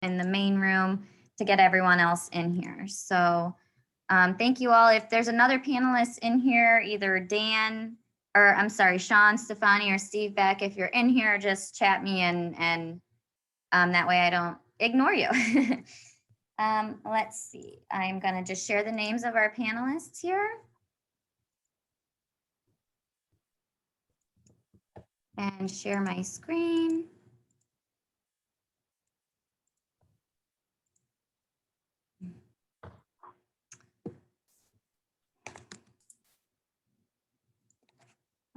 in the main room to get everyone else in here. So thank you all. If there's another panelist in here, either Dan, or I'm sorry, Sean, Stefani, or Steve Beck, if you're in here, just chat me and that way I don't ignore you. Let's see. I'm going to just share the names of our panelists here. And share my screen.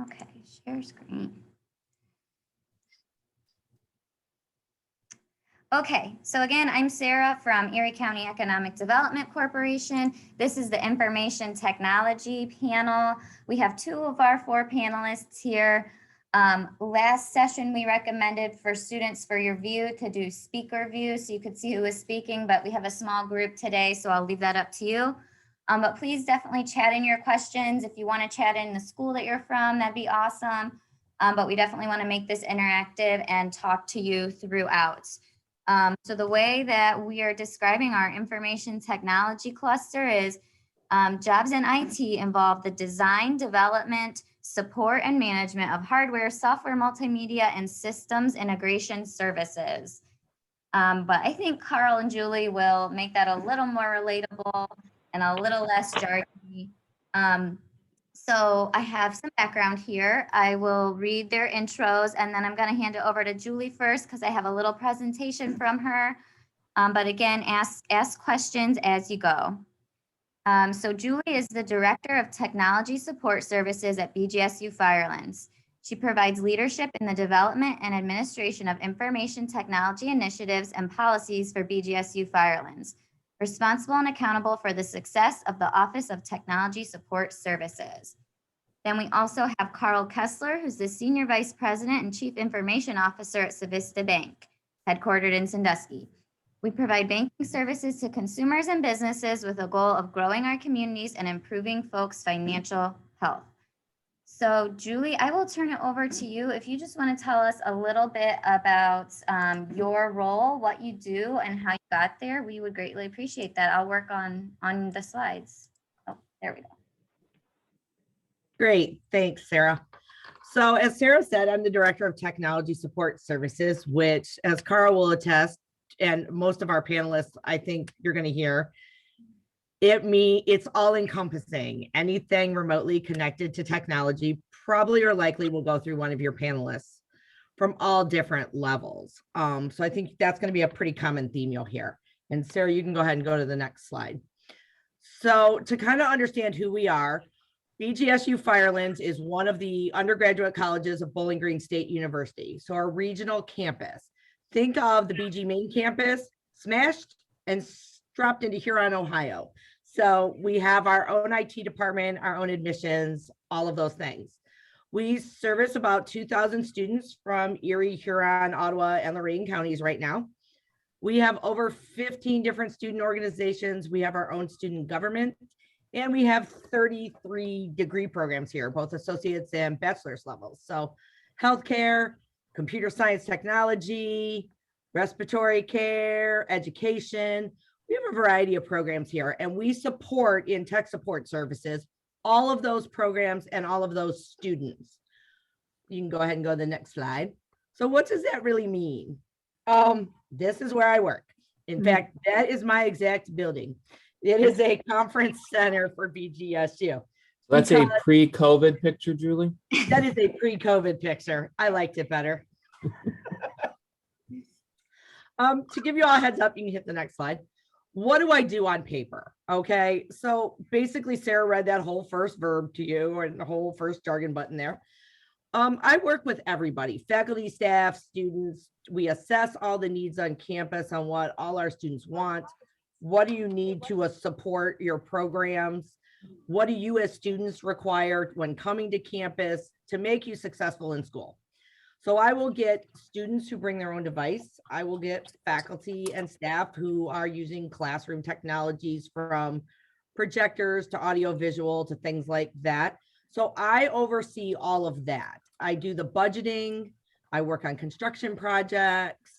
Okay, share screen. Okay, so again, I'm Sarah from Erie County Economic Development Corporation. This is the Information Technology panel. We have 2 of our 4 panelists here. Last session, we recommended for students for your view to do speaker view so you could see who is speaking, but we have a small group today, so I'll leave that up to you. But please definitely chat in your questions. If you want to chat in the school that you're from, that'd be awesome. But we definitely want to make this interactive and talk to you throughout. So the way that we are describing our information technology cluster is jobs in IT involve the design, development, support, and management of hardware, software, multimedia, and systems integration services. But I think Carl and Julie will make that a little more relatable and a little less jargony. So I have some background here. I will read their intros and then I'm going to hand it over to Julie first because I have a little presentation from her. But again, ask questions as you go. So Julie is the Director of Technology Support Services at Bgsu Firelands. She provides leadership in the development and administration of information technology initiatives and policies for Bgsu Firelands, responsible and accountable for the success of the Office of Technology Support Services. Then we also have Carl Kessler, who's the Senior Vice President and Chief Information Officer at Civista Bank, headquartered in Sandusky. We provide banking services to consumers and businesses with a goal of growing our communities and improving folks' financial health. So Julie, I will turn it over to you. If you just want to tell us a little bit about your role, what you do, and how you got there, we would greatly appreciate that. I'll work on the slides. Oh, there we go. Great, thanks, Sarah. So as Sarah said, I'm the Director of Technology Support Services, which, as Carl will attest, and most of our panelists, I think you're going to hear, it's all encompassing. Anything remotely connected to technology probably or likely will go through one of your panelists from all different levels. So I think that's going to be a pretty common theme you'll hear. And Sarah, you can go ahead and go to the next slide. So to kind of understand who we are, Bgsu Firelands is one of the undergraduate colleges of Bowling Green State University. So our regional campus. Think of the BG main campus smashed and dropped into Huron, Ohio. So we have our own IT department, our own admissions, all of those things. We service about 2,000 students from Erie, Huron, Ottawa, and Lorain counties right now. We have over 15 different student organizations. We have our own student government, and we have 33 degree programs here, both associates and bachelor's levels. So healthcare, computer science technology, respiratory care, education. We have a variety of programs here, and we support in tech support services all of those programs and all of those students. You can go ahead and go to the next slide. So what does that really mean? This is where I work. In fact, that is my exact building. It is a conference center for BGSU. That's a pre-COVID picture, Julie? That is a pre-COVID picture. I liked it better. To give you all a heads up, you can hit the next slide. What do I do on paper? Okay, so basically Sarah read that whole first verb to you and the whole first jargon button there. I work with everybody, faculty, staff, students. We assess all the needs on campus on what all our students want. What do you need to support your programs? What do you as students require when coming to campus to make you successful in school? So I will get students who bring their own device. I will get faculty and staff who are using classroom technologies, from projectors to audio visual to things like that. So I oversee all of that. I do the budgeting. I work on construction projects.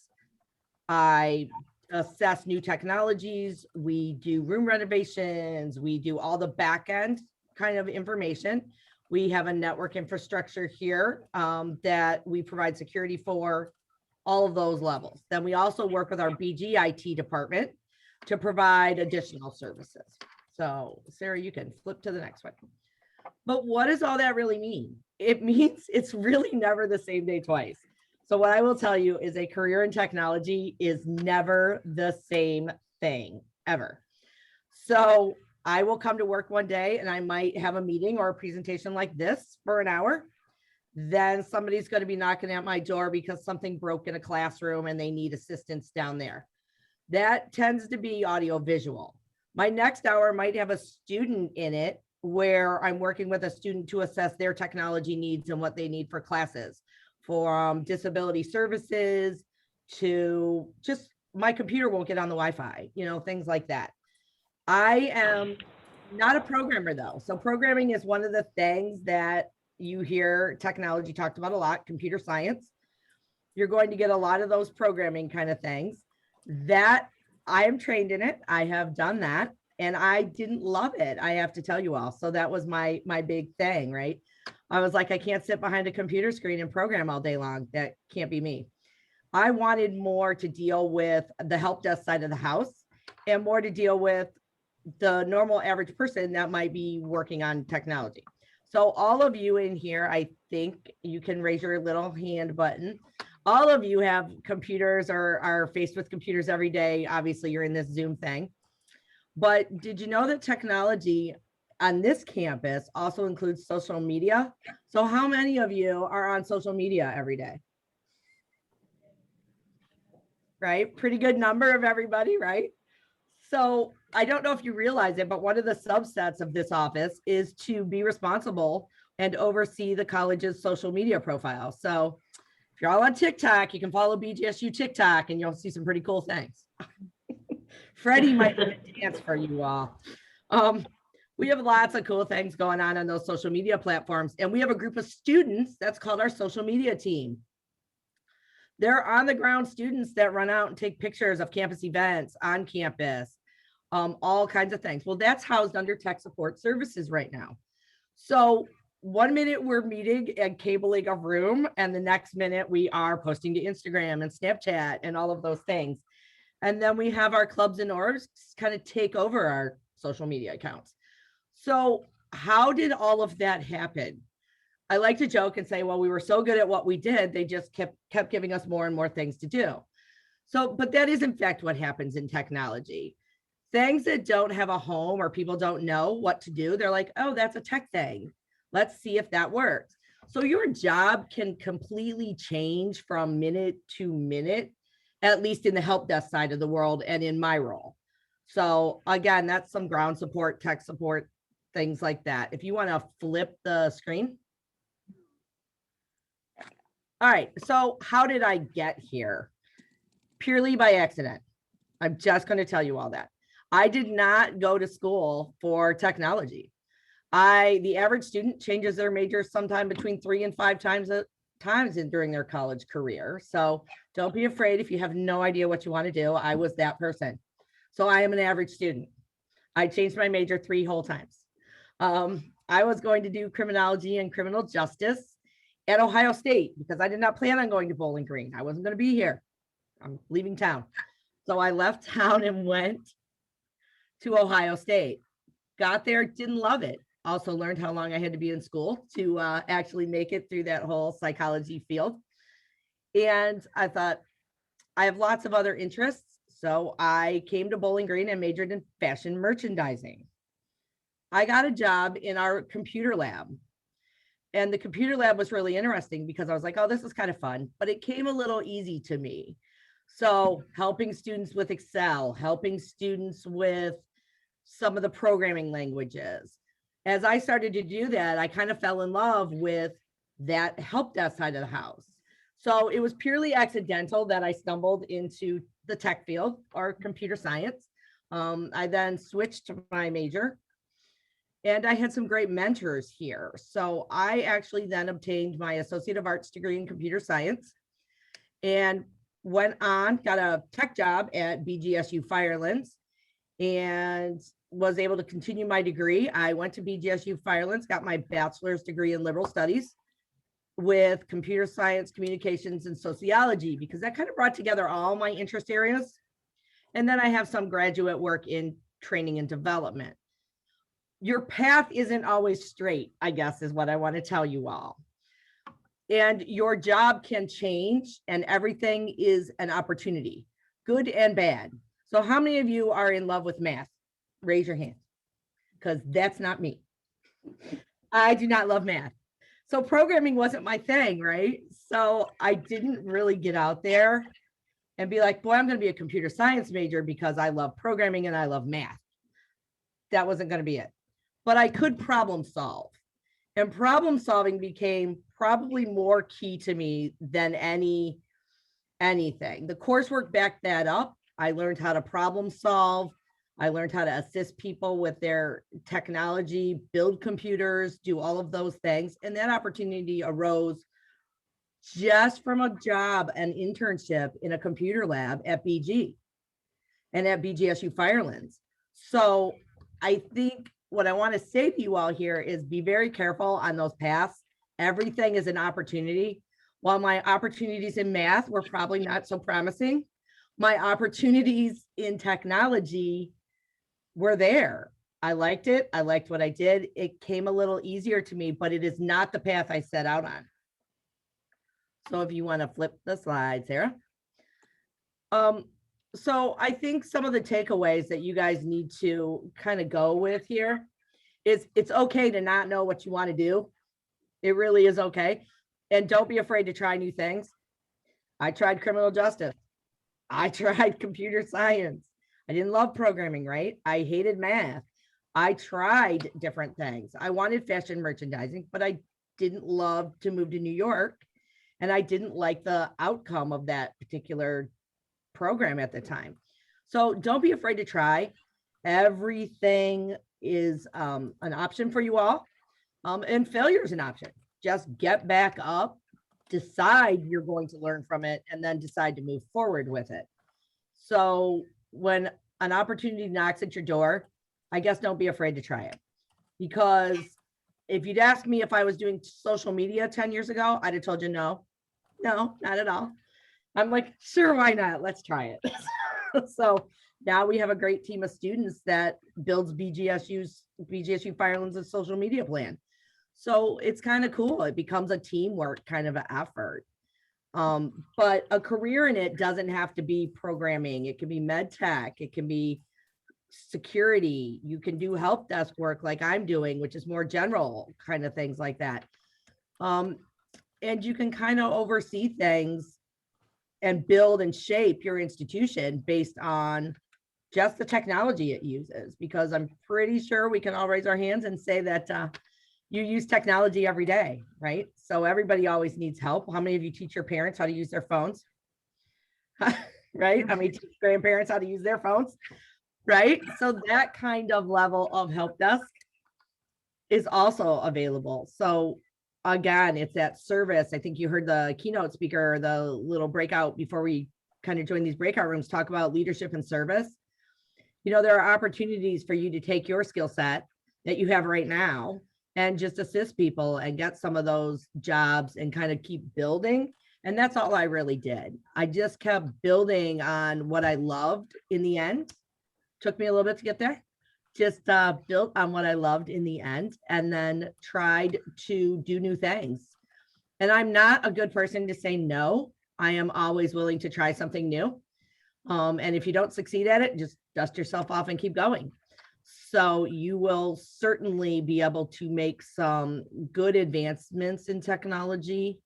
I assess new technologies. We do room renovations. We do all the back end kind of information. We have a network infrastructure here that we provide security for, all of those levels. Then we also work with our BG IT department to provide additional services. So Sarah, you can flip to the next one. But what does all that really mean? It means it's really never the same day twice. So what I will tell you is a career in technology is never the same thing ever. So I will come to work one day and I might have a meeting or a presentation like this for an hour. Then somebody's going to be knocking at my door because something broke in a classroom and they need assistance down there. That tends to be audio visual. My next hour might have a student in it where I'm working with a student to assess their technology needs and what they need for classes, from disability services to just my computer won't get on the Wi-Fi, you know, things like that. I am not a programmer though. So programming is one of the things that you hear technology talked about a lot, computer science. You're going to get a lot of those programming kind of things that I am trained in it. I have done that and I didn't love it. I have to tell you all. So that was my big thing, right? I was like, I can't sit behind a computer screen and program all day long. That can't be me. I wanted more to deal with the help desk side of the house and more to deal with the normal average person that might be working on technology. So all of you in here, I think you can raise your little hand button. All of you have computers or are faced with computers every day. Obviously, you're in this Zoom thing. But did you know that technology on this campus also includes social media? So how many of you are on social media every day? Right? Pretty good number of everybody, right? So I don't know if you realize it, but one of the subsets of this office is to be responsible and oversee the college's social media profile. So if you're all on TikTok, you can follow BGSU TikTok and you'll see some pretty cool things. Freddie might dance for you all. We have lots of cool things going on those social media platforms. And we have a group of students that's called our social media team. They're on the ground students that run out and take pictures of campus events on campus, all kinds of things. Well, that's housed under tech support services right now. So 1 minute we're meeting and cabling a room, and the next minute we are posting to Instagram and Snapchat and all of those things. And then we have our clubs and orgs kind of take over our social media accounts. So how did all of that happen? I like to joke and say, well, we were so good at what we did, they just kept giving us more and more things to do. So, but that is in fact what happens in technology. Things that don't have a home or people don't know what to do, they're like, oh, that's a tech thing. Let's see if that works. So your job can completely change from minute to minute, at least in the help desk side of the world and in my role. So again, that's some ground support, tech support, things like that. If you want to flip the screen. All right, so how did I get here? Purely by accident. I'm just going to tell you all that. I did not go to school for technology. The average student changes their major sometime between 3 and 5 times during their college career. So don't be afraid if you have no idea what you want to do. I was that person. So I am an average student. I changed my major 3 whole times. I was going to do criminology and criminal justice at Ohio State because I did not plan on going to Bowling Green. I wasn't going to be here. I'm leaving town. So I left town and went to Ohio State. Got there, didn't love it. Also learned how long I had to be in school to actually make it through that whole psychology field. And I thought, I have lots of other interests. So I came to Bowling Green and majored in fashion merchandising. I got a job in our computer lab. And the computer lab was really interesting because I was like, oh, this is kind of fun, but it came a little easy to me. So helping students with Excel, helping students with some of the programming languages. As I started to do that, I kind of fell in love with that help desk side of the house. So it was purely accidental that I stumbled into the tech field or computer science. I then switched to my major. And I had some great mentors here. So I actually then obtained my Associate of Arts degree in computer science. And went on, got a tech job at Bgsu Firelands and was able to continue my degree. I went to Bgsu Firelands, got my bachelor's degree in liberal studies with computer science, communications, and sociology, because that kind of brought together all my interest areas. And then I have some graduate work in training and development. Your path isn't always straight, I guess, is what I want to tell you all. And your job can change, and everything is an opportunity, good and bad. So how many of you are in love with math? Raise your hand, because that's not me. I do not love math. So programming wasn't my thing, right? So I didn't really get out there and be like, boy, I'm going to be a computer science major because I love programming and I love math. That wasn't going to be it. But I could problem solve. And problem solving became probably more key to me than anything. The coursework backed that up. I learned how to problem solve. I learned how to assist people with their technology, build computers, do all of those things. And that opportunity arose just from a job, an internship in a computer lab at BG and at Bgsu Firelands. So I think what I want to say to you all here is be very careful on those paths. Everything is an opportunity. While my opportunities in math were probably not so promising, my opportunities in technology were there. I liked it. I liked what I did. It came a little easier to me, but it is not the path I set out on. So if you want to flip the slide, Sarah. So I think some of the takeaways that you guys need to kind of go with here is it's okay to not know what you want to do. It really is okay. And don't be afraid to try new things. I tried criminal justice. I tried computer science. I didn't love programming, right? I hated math. I tried different things. I wanted fashion merchandising, but I didn't love to move to New York. And I didn't like the outcome of that particular program at the time. So don't be afraid to try. Everything is an option for you all. And failure is an option. Just get back up, decide you're going to learn from it, and then decide to move forward with it. So when an opportunity knocks at your door, I guess don't be afraid to try it. Because if you'd asked me if I was doing social media 10 years ago, I'd have told you no, not at all. I'm like, sure, why not? Let's try it. So now we have a great team of students that builds Bgsu Firelands' social media plan. So it's kind of cool. It becomes a teamwork kind of an effort. But a career in it doesn't have to be programming. It can be med tech. It can be security. You can do help desk work like I'm doing, which is more general kind of things like that. And you can kind of oversee things and build and shape your institution based on just the technology it uses, because I'm pretty sure we can all raise our hands and say that you use technology every day, right? So everybody always needs help. How many of you teach your parents how to use their phones? Right? How many teach grandparents how to use their phones? Right? So that kind of level of help desk is also available. So again, it's that service. I think you heard the keynote speaker, the little breakout before we kind of join these breakout rooms, talk about leadership and service. You know, there are opportunities for you to take your skill set that you have right now and just assist people and get some of those jobs and kind of keep building. And that's all I really did. I just kept building on what I loved in the end. Took me a little bit to get there. Just built on what I loved in the end, and then tried to do new things. And I'm not a good person to say no. I am always willing to try something new. And if you don't succeed at it, just dust yourself off and keep going. So you will certainly be able to make some good advancements in technology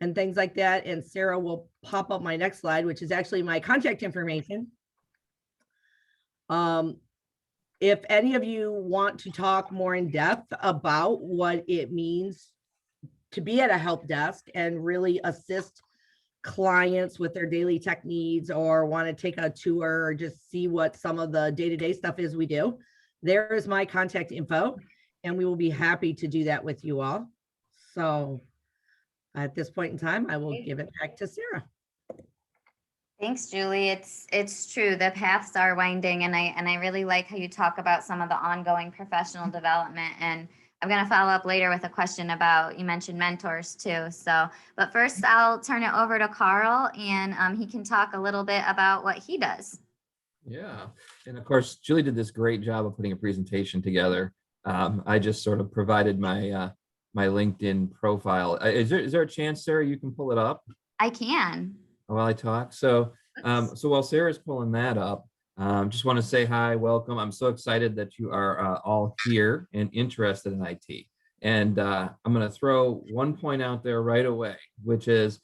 and things like that. And Sarah will pop up my next slide, which is actually my contact information. If any of you want to talk more in depth about what it means to be at a help desk and really assist clients with their daily tech needs, or want to take a tour or just see what some of the day-to-day stuff is we do, there is my contact info, and we will be happy to do that with you all. So at this point in time, I will give it back to Sarah. Thanks, Julie. It's true. The paths are winding, and I really like how you talk about some of the ongoing professional development. And I'm going to follow up later with a question about, you mentioned mentors too. So, but first I'll turn it over to Carl, and he can talk a little bit about what he does. Yeah, and of course, Julie did this great job of putting a presentation together. I just sort of provided my my LinkedIn profile. Is there a chance, Sarah, you can pull it up I can. while I talk? So while Sarah's pulling that up, just want to say hi, welcome. I'm so excited that you are all here and interested in IT. And I'm going to throw one point out there right away, which is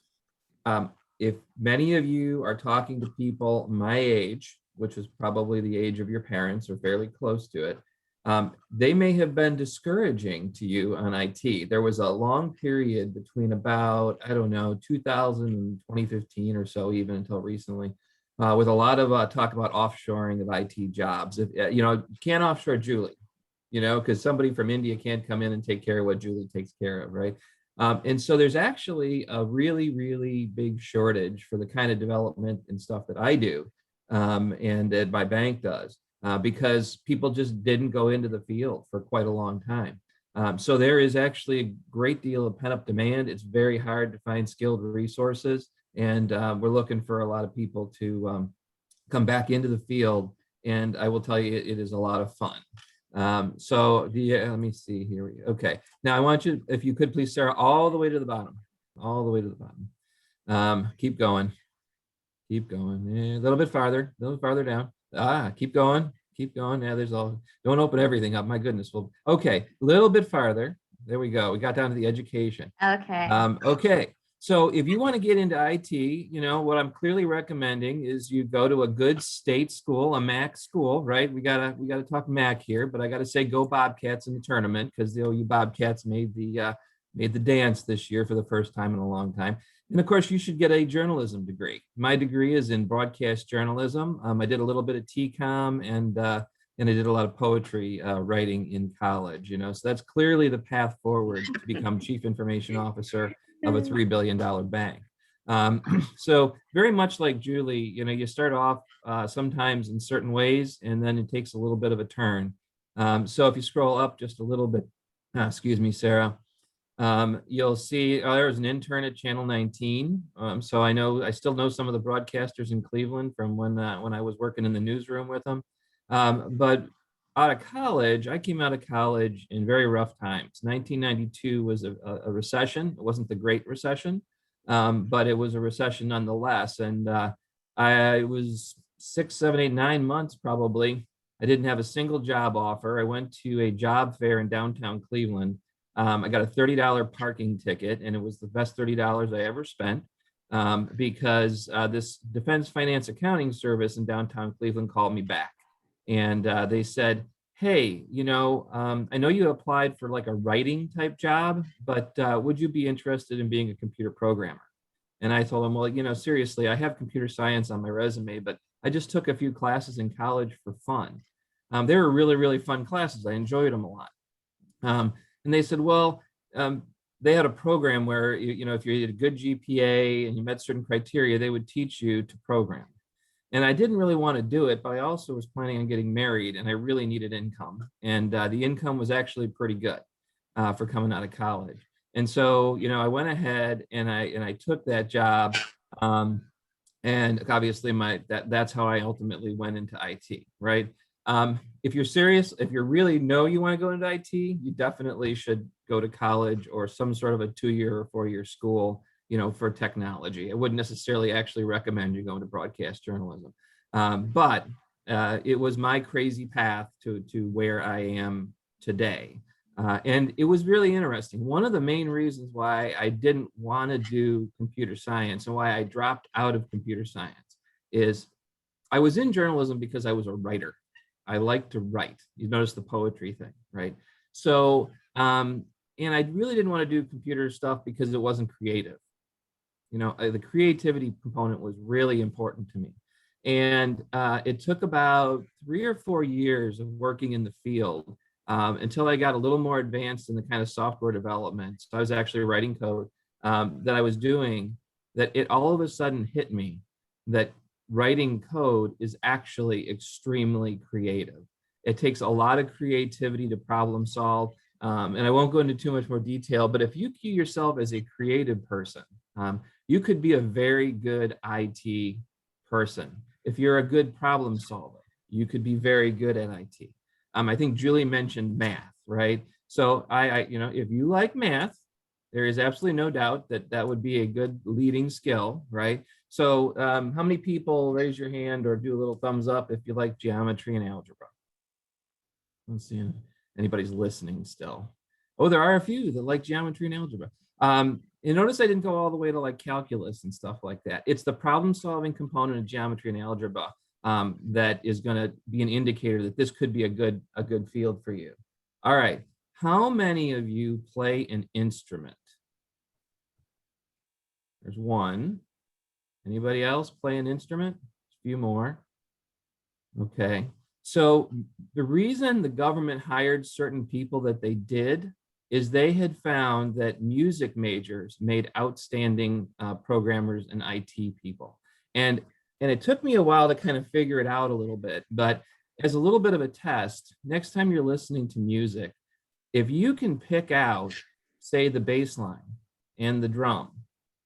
if many of you are talking to people my age, which is probably the age of your parents or fairly close to it, they may have been discouraging to you on IT. There was a long period between about, I don't know, 2000 and 2015 or so, even until recently, with a lot of talk about offshoring of IT jobs. If, you can't offshore Julie, because somebody from India can't come in and take care of what Julie takes care of, right? And so there's actually a really, really big shortage for the kind of development and stuff that I do and that my bank does because people just didn't go into the field for quite a long time. So there is actually a great deal of pent-up demand. It's very hard to find skilled resources, and we're looking for a lot of people to come back into the field. And I will tell you, it is a lot of fun. Let me see here. Okay. Now I want you, if you could please, Sarah, all the way to the bottom, all the way to the bottom. Keep going. Keep going. Yeah, a little bit farther down. Keep going. Keep going. Yeah, don't open everything up. My goodness. Well, okay. A little bit farther. There we go. We got down to the education. Okay. Okay. So if you want to get into IT, what I'm clearly recommending is you go to a good state school, a MAC school, right? We gotta talk MAC here, but I gotta say go Bobcats in the tournament because the OU Bobcats made the dance this year for the first time in a long time. And of course, you should get a journalism degree. My degree is in broadcast journalism. I did a little bit of TCOM and I did a lot of poetry writing in college. So that's clearly the path forward to become chief information officer of a $3 billion bank. So very much like Julie, you start off sometimes in certain ways, and then it takes a little bit of a turn. So if you scroll up just a little bit, excuse me, Sarah, you'll see there was an intern at Channel 19. So I still know some of the broadcasters in Cleveland from when I was working in the newsroom with them. But out of college, I came out of college in very rough times. 1992 was a recession. It wasn't the Great Recession, but it was a recession nonetheless. And I was 6, 7, 8, 9 months probably. I didn't have a single job offer. I went to a job fair in downtown Cleveland. I got a $30 parking ticket, and it was the best $30 I ever spent because this Defense Finance Accounting Service in downtown Cleveland called me back. And they said, hey, I know you applied for like a writing type job, but would you be interested in being a computer programmer? And I told them, well, seriously, I have computer science on my resume, but I just took a few classes in college for fun. They were really, really fun classes. I enjoyed them a lot. And they said, well, they had a program where, if you had a good GPA and you met certain criteria, they would teach you to program. And I didn't really want to do it, but I also was planning on getting married and I really needed income. And the income was actually pretty good for coming out of college. And so, I went ahead and I took that job. And obviously that's how I ultimately went into IT, right? If you're serious, if you really know you want to go into IT, you definitely should go to college or some sort of a 2-year or 4-year school, for technology. I wouldn't necessarily actually recommend you go into broadcast journalism. But it was my crazy path to where I am today. And it was really interesting. One of the main reasons why I didn't want to do computer science and why I dropped out of computer science is I was in journalism because I was a writer. I like to write. You notice the poetry thing, right? So, and I really didn't want to do computer stuff because it wasn't creative. The creativity component was really important to me. And it took about 3 or 4 years of working in the field until I got a little more advanced in the kind of software development. So I was actually writing code that I was doing, that it all of a sudden hit me that writing code is actually extremely creative. It takes a lot of creativity to problem solve. And I won't go into too much more detail, but if you view yourself as a creative person, you could be a very good IT person. If you're a good problem solver, you could be very good at IT. I think Julie mentioned math, right? So if you like math, there is absolutely no doubt that that would be a good leading skill, right? So how many people raise your hand or do a little thumbs up if you like geometry and algebra? Let's see if anybody's listening still. Oh, there are a few that like geometry and algebra. You notice I didn't go all the way to like calculus and stuff like that. It's the problem solving component of geometry and algebra that is going to be an indicator that this could be a good field for you. All right. How many of you play an instrument? There's one. Anybody else play an instrument? A few more. Okay. So the reason the government hired certain people that they did is they had found that music majors made outstanding programmers and IT people. And it took me a while to kind of figure it out a little bit, but as a little bit of a test, next time you're listening to music, if you can pick out, say, the bass line and the drum,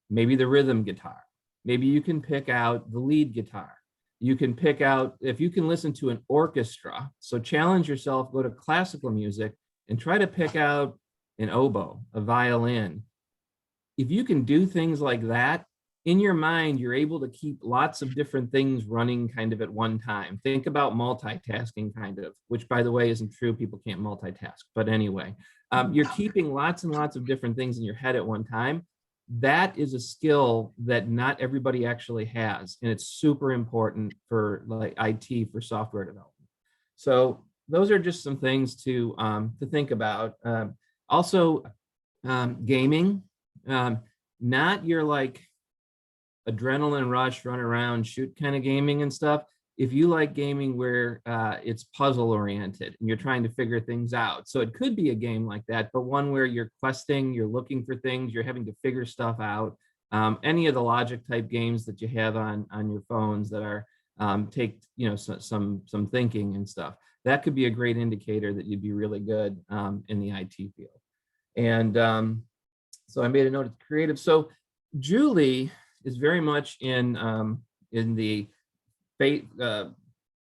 maybe the rhythm guitar, maybe you can pick out the lead guitar. You can pick out, if you can listen to an orchestra, so challenge yourself, go to classical music and try to pick out an oboe, a violin. If you can do things like that, in your mind, you're able to keep lots of different things running kind of at one time. Think about multitasking kind of, which by the way, isn't true. People can't multitask, but anyway, you're keeping lots and lots of different things in your head at one time. That is a skill that not everybody actually has. And it's super important for like IT, for software development. So those are just some things to think about. Also, gaming, not your like adrenaline rush, run around, shoot kind of gaming and stuff. If you like gaming where it's puzzle oriented and you're trying to figure things out. So it could be a game like that, but one where you're questing, you're looking for things, you're having to figure stuff out. Any of the logic type games that you have on your phones that are take some thinking and stuff. That could be a great indicator that you'd be really good in the IT field. And so I made a note of creative. So Julie is very much in the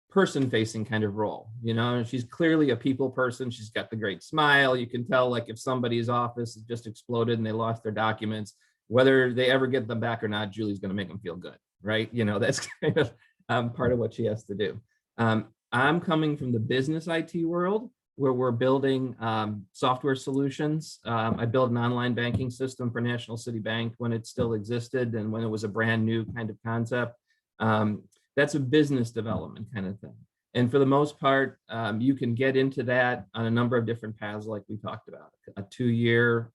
person-facing kind of role. You know, she's clearly a people person. She's got the great smile. You can tell, like, if somebody's office has just exploded and they lost their documents, whether they ever get them back or not, Julie's going to make them feel good, right? You know, that's kind of part of what she has to do. I'm coming from the business IT world, where we're building software solutions. I built an online banking system for National City Bank when it still existed and when it was a brand new kind of concept. That's a business development kind of thing. And for the most part, you can get into that on a number of different paths, like we talked about. A 2-year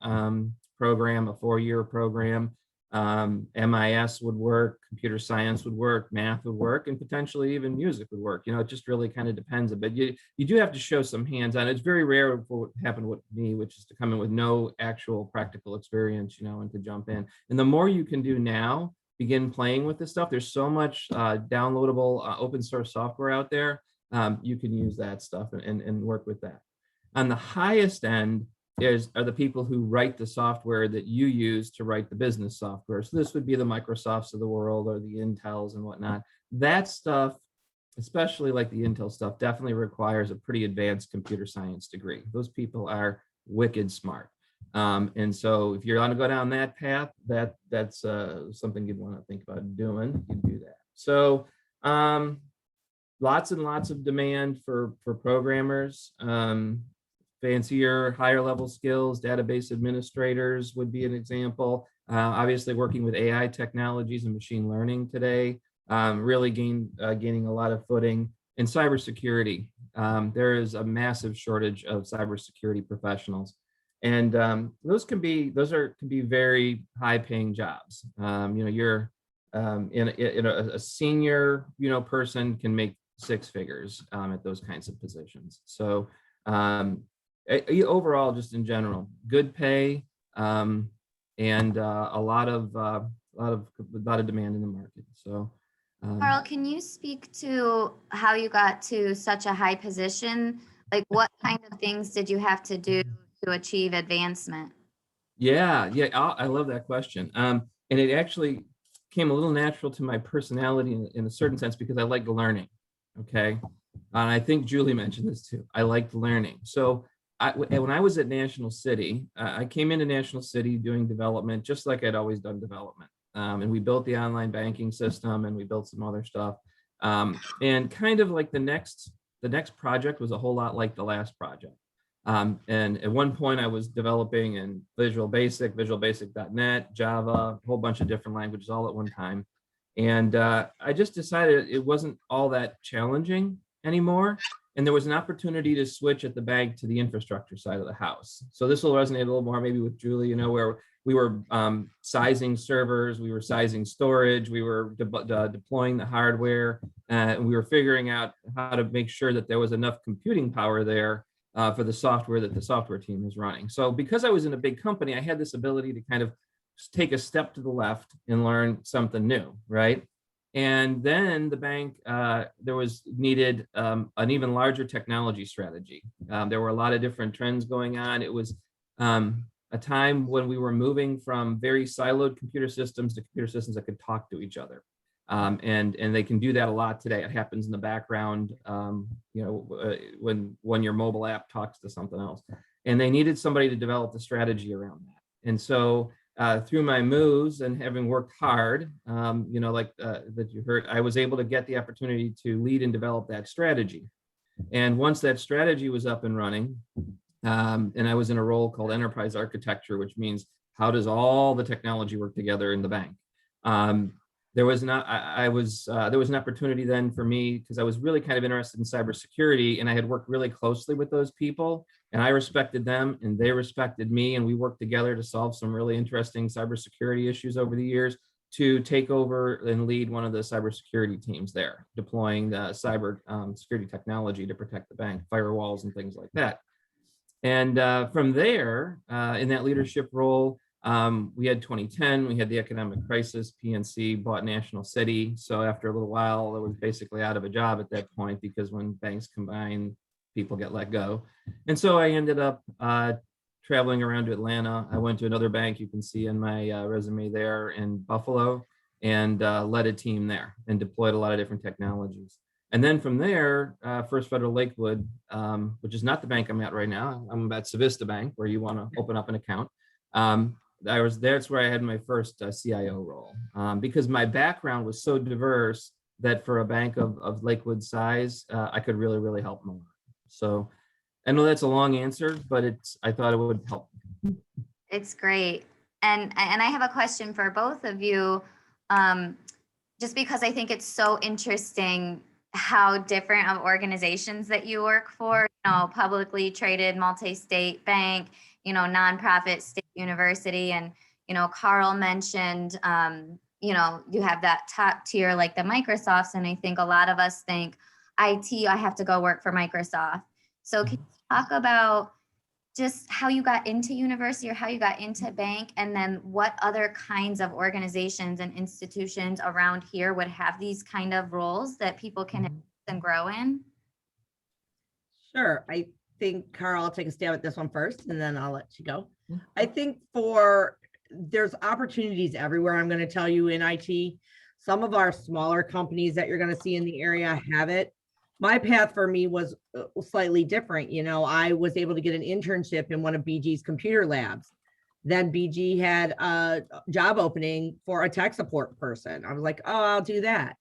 program, a 4-year program, MIS would work, computer science would work, math would work, and potentially even music would work. You know, it just really kind of depends a bit. You do have to show some hands-on. It's very rare for what happened with me, which is to come in with no actual practical experience, you know, and to jump in. And the more you can do now, begin playing with this stuff. There's so much downloadable open source software out there. You can use that stuff and work with that. On the highest end are the people who write the software that you use to write the business software. So this would be the Microsofts of the world or the Intels and whatnot. That stuff, especially like the Intel stuff, definitely requires a pretty advanced computer science degree. Those people are wicked smart. And so if you're going to go down that path, that's something you'd want to think about doing. You do that. So lots and lots of demand for programmers. Fancier, higher level skills, database administrators would be an example. Obviously working with AI technologies and machine learning today, really gaining a lot of footing. In cybersecurity, there is a massive shortage of cybersecurity professionals. And those can be very high paying jobs. You know, you're in a senior, you know, person can make 6 figures at those kinds of positions. So overall, just in general, good pay and a lot of demand in the market. So Carl, can you speak to how you got to such a high position? Like, what kind of things did you have to do to achieve advancement? Yeah, I love that question. And it actually came a little natural to my personality in a certain sense because I like learning. Okay. And I think Julie mentioned this too. I liked learning. So when I was at National City, I came into National City doing development, just like I'd always done development. And we built the online banking system and we built some other stuff. And kind of like the next project was a whole lot like the last project. And at one point I was developing in Visual Basic, visualbasic.net, Java, a whole bunch of different languages all at one time. And I just decided it wasn't all that challenging anymore. And there was an opportunity to switch at the bank to the infrastructure side of the house. So this will resonate a little more maybe with Julie, where we were sizing servers, we were sizing storage, we were deploying the hardware, and we were figuring out how to make sure that there was enough computing power there for the software that the software team was running. So because I was in a big company, I had this ability to kind of take a step to the left and learn something new, right? And then the bank, there was needed an even larger technology strategy. There were a lot of different trends going on. It was a time when we were moving from very siloed computer systems to computer systems that could talk to each other. And they can do that a lot today. It happens in the background, when your mobile app talks to something else. And they needed somebody to develop the strategy around that. And so through my moves and having worked hard, that you heard, I was able to get the opportunity to lead and develop that strategy. And once that strategy was up and running, and I was in a role called enterprise architecture, which means how does all the technology work together in the bank? There was an opportunity then for me because I was really kind of interested in cybersecurity, and I had worked really closely with those people, and I respected them and they respected me, and we worked together to solve some really interesting cybersecurity issues over the years to take over and lead one of the cybersecurity teams there, deploying the cyber security technology to protect the bank, firewalls and things like that. And from there, in that leadership role, we had 2010, we had the economic crisis, PNC bought National City. So after a little while, I was basically out of a job at that point because when banks combine, people get let go. And so I ended up traveling around to Atlanta. I went to another bank, you can see in my resume there in Buffalo, and led a team there and deployed a lot of different technologies. And then from there, First Federal Lakewood, which is not the bank I'm at right now. I'm at Civista Bank, where you want to open up an account. That's where I had my first CIO role, because my background was so diverse that for a bank of Lakewood size, I could really, really help them a lot. So I know that's a long answer, but I thought it would help. It's great. And I have a question for both of you, just because I think it's so interesting how different of organizations that you work for, publicly traded multi-state bank, nonprofit state university. And, Carl mentioned, you have that top tier like the Microsofts. And I think a lot of us think IT, I have to go work for Microsoft. So can you talk about just how you got into university or how you got into bank, and then what other kinds of organizations and institutions around here would have these kind of roles that people can and grow in? Sure. I think, Carl, I'll take a stab at this one first, and then I'll let you go. Mhm. I think there's opportunities everywhere, I'm going to tell you, in IT. Some of our smaller companies that you're going to see in the area have it. My path for me was slightly different. I was able to get an internship in one of BG's computer labs. Then BG had a job opening for a tech support person. I was like, oh, I'll do that.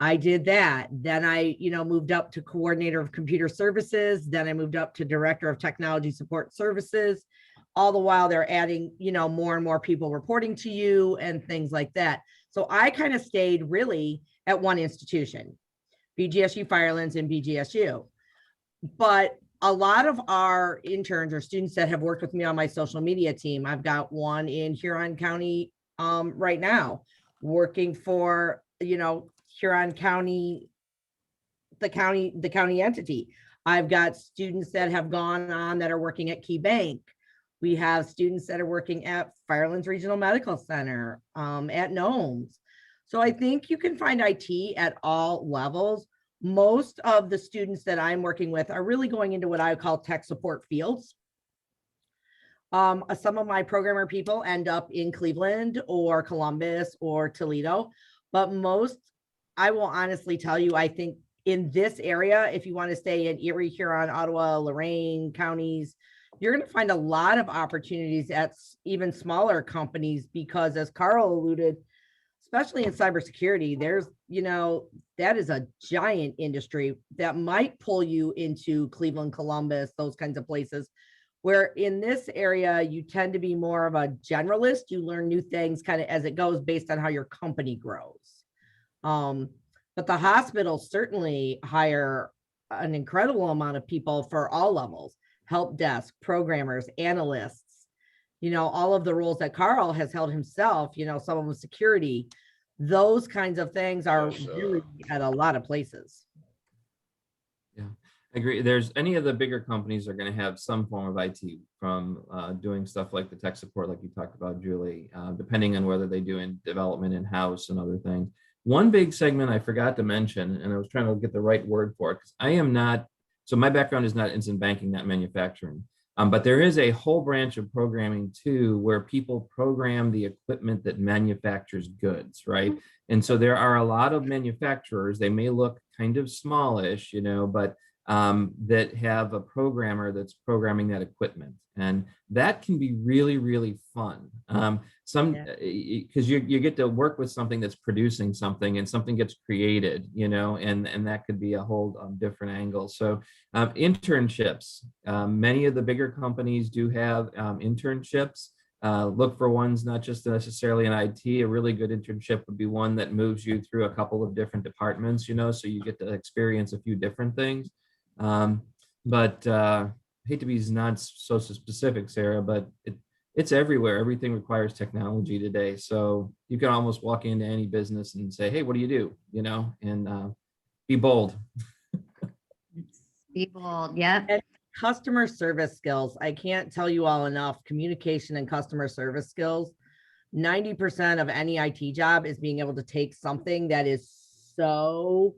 I did that. Then I, moved up to coordinator of computer services. Then I moved up to director of technology support services. All the while they're adding, more and more people reporting to you and things like that. So I kind of stayed really at one institution, BGSU Firelands and BGSU. But a lot of our interns or students that have worked with me on my social media team, I've got one in Huron County right now, working for, Huron County, the county entity. I've got students that have gone on that are working at Key Bank. We have students that are working at Firelands Regional Medical Center, at Gnomes. So I think you can find IT at all levels. Most of the students that I'm working with are really going into what I call tech support fields. Some of my programmer people end up in Cleveland or Columbus or Toledo, but most, I will honestly tell you, I think in this area, if you want to stay in Erie, Huron, Ottawa, Lorain counties, you're going to find a lot of opportunities at even smaller companies because, as Carl alluded, especially in cybersecurity, there's, that is a giant industry that might pull you into Cleveland, Columbus, those kinds of places. Where in this area, you tend to be more of a generalist. You learn new things kind of as it goes based on how your company grows. But the hospitals certainly hire an incredible amount of people for all levels, help desk, programmers, analysts, all of the roles that Carl has held himself, some of them security, those kinds of things are really at a lot of places. Yeah, I agree. There's any of the bigger companies are going to have some form of IT, from doing stuff like the tech support, like you talked about, Julie, depending on whether they do in development in-house and other things. One big segment I forgot to mention, and I was trying to get the right word for it, because I am not, so my background is not instant banking, not manufacturing. But there is a whole branch of programming too, where people program the equipment that manufactures goods, right? And so there are a lot of manufacturers, they may look kind of smallish, but that have a programmer that's programming that equipment. And that can be really, really fun. Because you get to work with something that's producing something, and something gets created, and that could be a whole different angle. So internships, many of the bigger companies do have internships. Look for ones not just necessarily in IT. A really good internship would be one that moves you through a couple of different departments, so you get to experience a few different things. But I hate to be not so specific, Sarah, but it's everywhere. Everything requires technology today. So you can almost walk into any business and say, hey, what do you do? And be bold. Be bold, yep. And customer service skills. I can't tell you all enough. Communication and customer service skills. 90% of any IT job is being able to take something that is so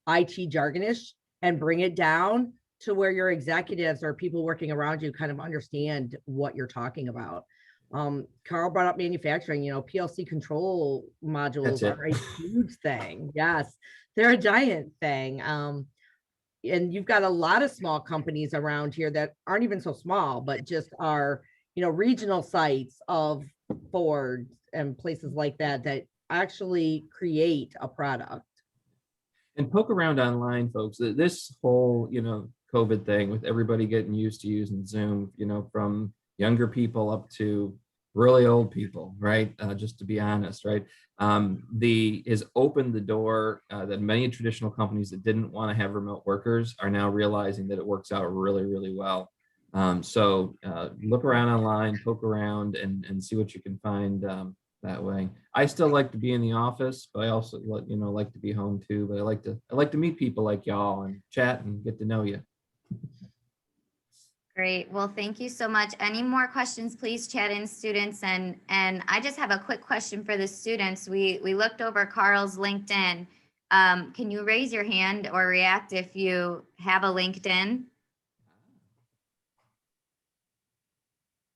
IT jargonish and bring it down to where your executives or people working around you kind of understand what you're talking about. Carl brought up manufacturing, PLC control modules are a huge thing. Yes, they're a giant thing. And you've got a lot of small companies around here that aren't even so small, but just are, regional sites of Ford and places like that, that actually create a product. And poke around online, folks. This whole, COVID thing, with everybody getting used to using Zoom, from younger people up to really old people, right? Just to be honest, right? Has opened the door that many traditional companies that didn't want to have remote workers are now realizing that it works out really, really well. So look around online, poke around, and see what you can find that way. I still like to be in the office, but I also like to be home too. But I like to meet people like y'all and chat and get to know you. Great. Well, thank you so much. Any more questions, please chat in, students. And I just have a quick question for the students. We looked over Carl's LinkedIn. Can you raise your hand or react if you have a LinkedIn?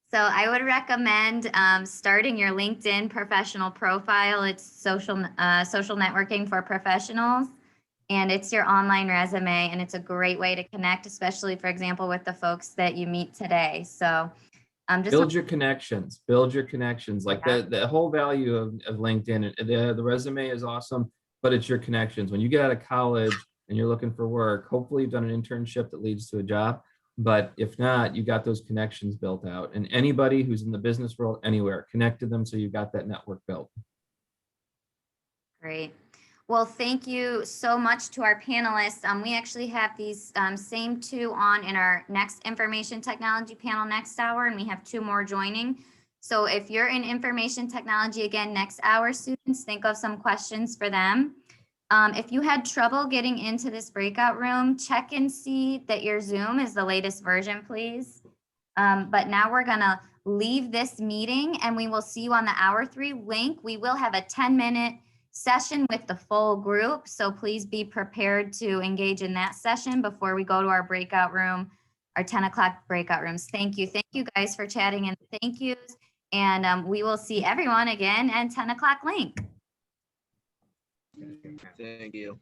So I would recommend starting your LinkedIn professional profile. It's social networking for professionals. And it's your online resume, and it's a great way to connect, especially, for example, with the folks that you meet today. So just build your connections. Like the whole value of LinkedIn. The resume is awesome, but it's your connections. When you get out of college and you're looking for work, hopefully you've done an internship that leads to a job. But if not, you got those connections built out. And anybody who's in the business world anywhere, connect to them so you've got that network built. Great. Well, thank you so much to our panelists. We actually have these same two on in our next information technology panel next hour, and we have two more joining. So if you're in information technology again next hour, students, think of some questions for them. If you had trouble getting into this breakout room, check and see that your Zoom is the latest version, please. But now we're gonna leave this meeting, and we will see you on the hour 3 link. We will have a 10-minute session with the full group. So please be prepared to engage in that session before we go to our breakout room, our 10 o'clock breakout rooms. Thank you. Thank you guys for chatting and thank yous. And we will see everyone again at 10 o'clock link. Thank you.